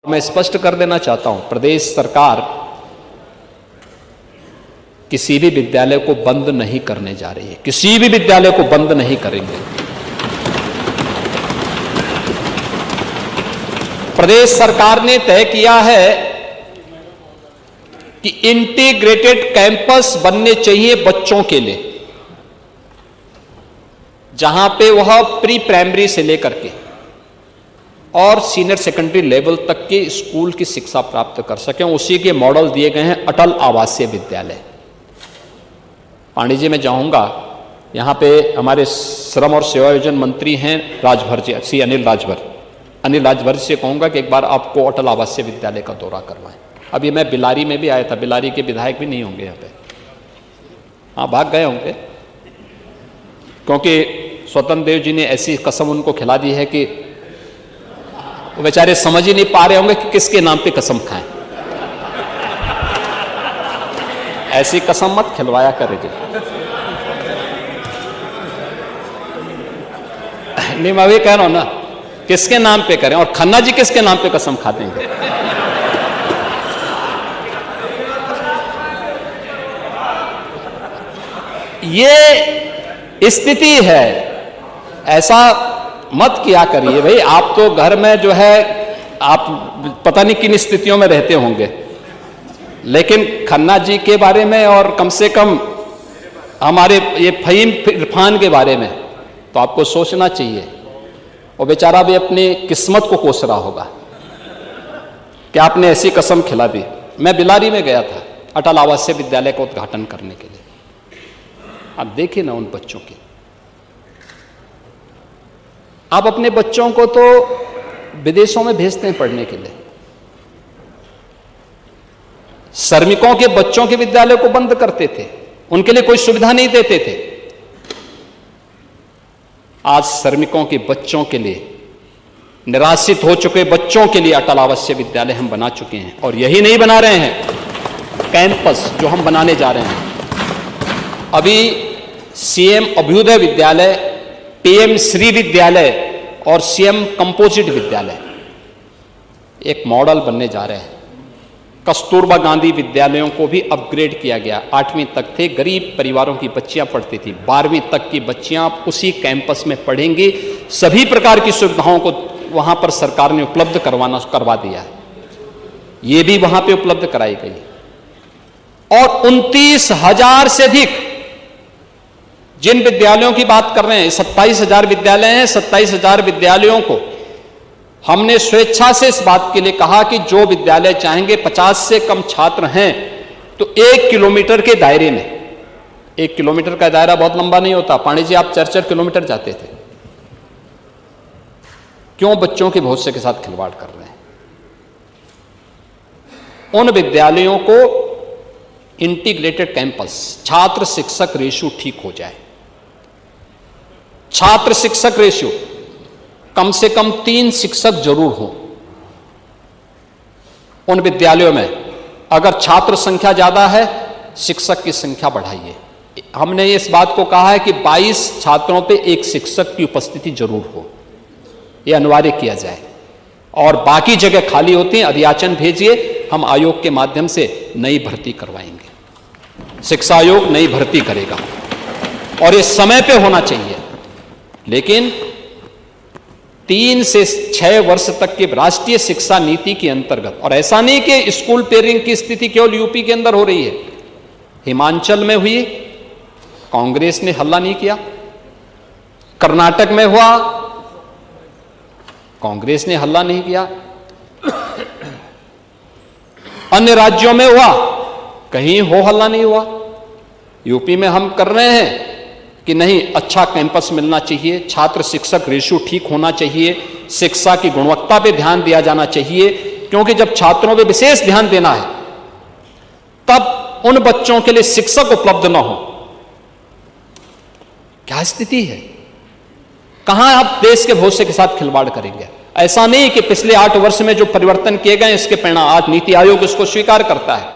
मैं स्पष्ट कर देना चाहता हूं, प्रदेश सरकार किसी भी विद्यालय को बंद नहीं करने जा रही है। किसी भी विद्यालय को बंद नहीं करेंगे। प्रदेश सरकार ने तय किया है कि इंटीग्रेटेड कैंपस बनने चाहिए बच्चों के लिए, जहां पे वह प्री प्राइमरी से लेकर के और सीनियर सेकेंडरी लेवल तक के स्कूल की शिक्षा प्राप्त कर सकें। उसी के मॉडल दिए गए हैं अटल आवासीय विद्यालय। पांडे जी मैं जाऊंगा, यहां पे हमारे श्रम और सेवायोजन मंत्री हैं राजभर जी, श्री अनिल राजभर जी से कहूंगा कि एक बार आपको अटल आवासीय विद्यालय का दौरा करवाएं। अभी मैं बिलारी में भी आया था, बिलारी के विधायक भी नहीं होंगे यहाँ पे, हाँ भाग गए होंगे, क्योंकि स्वतंत्र देव जी ने ऐसी कसम उनको खिला दी है कि वो बेचारे समझ ही नहीं पा रहे होंगे कि किसके नाम पे कसम खाएं। ऐसी कसम मत खिलवाया करे जी। नहीं मैं भी कह रहा हूं ना, किसके नाम पे करें, और खन्ना जी किसके नाम पे कसम खा देंगे। ये स्थिति है, ऐसा मत किया करिए भाई। आप तो घर में जो है आप पता नहीं किन स्थितियों में रहते होंगे, लेकिन खन्ना जी के बारे में और कम से कम हमारे ये फहीम इरफान के बारे में तो आपको सोचना चाहिए। और बेचारा भी अपनी किस्मत को कोस रहा होगा कि आपने ऐसी कसम खिला दी। मैं बिलारी में गया था अटल आवासीय विद्यालय का उद्घाटन करने के लिए। आप देखिए ना उन बच्चों की, आप अपने बच्चों को तो विदेशों में भेजते हैं पढ़ने के लिए, श्रमिकों के बच्चों के विद्यालय को बंद करते थे, उनके लिए कोई सुविधा नहीं देते थे। आज श्रमिकों के बच्चों के लिए, निराश्रित हो चुके बच्चों के लिए अटल आवासीय विद्यालय हम बना चुके हैं। और यही नहीं बना रहे हैं, कैंपस जो हम बनाने जा रहे हैं, अभी सीएम अभ्युदय विद्यालय, पीएम श्री विद्यालय और सीएम कंपोजिट विद्यालय एक मॉडल बनने जा रहे हैं। कस्तूरबा गांधी विद्यालयों को भी अपग्रेड किया गया। 8वीं तक थे, गरीब परिवारों की बच्चियां पढ़ती थी, 12वीं तक की बच्चियां उसी कैंपस में पढ़ेंगी। सभी प्रकार की सुविधाओं को वहां पर सरकार ने उपलब्ध करवा दिया है, ये भी वहां पे उपलब्ध कराई गई। और 29,000 से अधिक जिन विद्यालयों की बात कर रहे हैं, 27,000 विद्यालय हैं, 27,000 विद्यालयों को हमने स्वेच्छा से इस बात के लिए कहा कि जो विद्यालय चाहेंगे, 50 से कम छात्र हैं तो 1 किलोमीटर के दायरे में, 1 किलोमीटर का दायरा बहुत लंबा नहीं होता। पांडे जी आप 4-4 किलोमीटर जाते थे, क्यों बच्चों के भविष्य के साथ खिलवाड़ कर रहे हैं। उन विद्यालयों को इंटीग्रेटेड कैंपस, छात्र शिक्षक रेशियो ठीक हो जाए। छात्र शिक्षक रेशियो कम से कम 3 शिक्षक जरूर हो उन विद्यालयों में। अगर छात्र संख्या ज्यादा है, शिक्षक की संख्या बढ़ाइए। हमने इस बात को कहा है कि 22 छात्रों पे 1 शिक्षक की उपस्थिति जरूर हो, यह अनिवार्य किया जाए। और बाकी जगह खाली होती हैं, अधियाचन भेजिए, हम आयोग के माध्यम से नई भर्ती करवाएंगे। शिक्षा आयोग नई भर्ती करेगा और ये समय पे होना चाहिए। लेकिन 3 से 6 वर्ष तक के राष्ट्रीय शिक्षा नीति के अंतर्गत, और ऐसा नहीं कि स्कूल पेयरिंग की स्थिति केवल यूपी के अंदर हो रही है, हिमाचल में हुई, कांग्रेस ने हल्ला नहीं किया। कर्नाटक में हुआ, कांग्रेस ने हल्ला नहीं किया। अन्य राज्यों में हुआ, कहीं हो हल्ला नहीं हुआ। यूपी में हम कर रहे हैं कि नहीं, अच्छा कैंपस मिलना चाहिए, छात्र शिक्षक रेशियो ठीक होना चाहिए, शिक्षा की गुणवत्ता पे ध्यान दिया जाना चाहिए। क्योंकि जब छात्रों पे विशेष ध्यान देना है, तब उन बच्चों के लिए शिक्षक उपलब्ध ना हो। क्या स्थिति है, कहां आप देश के भविष्य के साथ खिलवाड़ करेंगे। ऐसा नहीं कि पिछले 8 वर्ष में जो परिवर्तन किए गए इसके परिणाम आज नीति आयोग इसको स्वीकार करता है।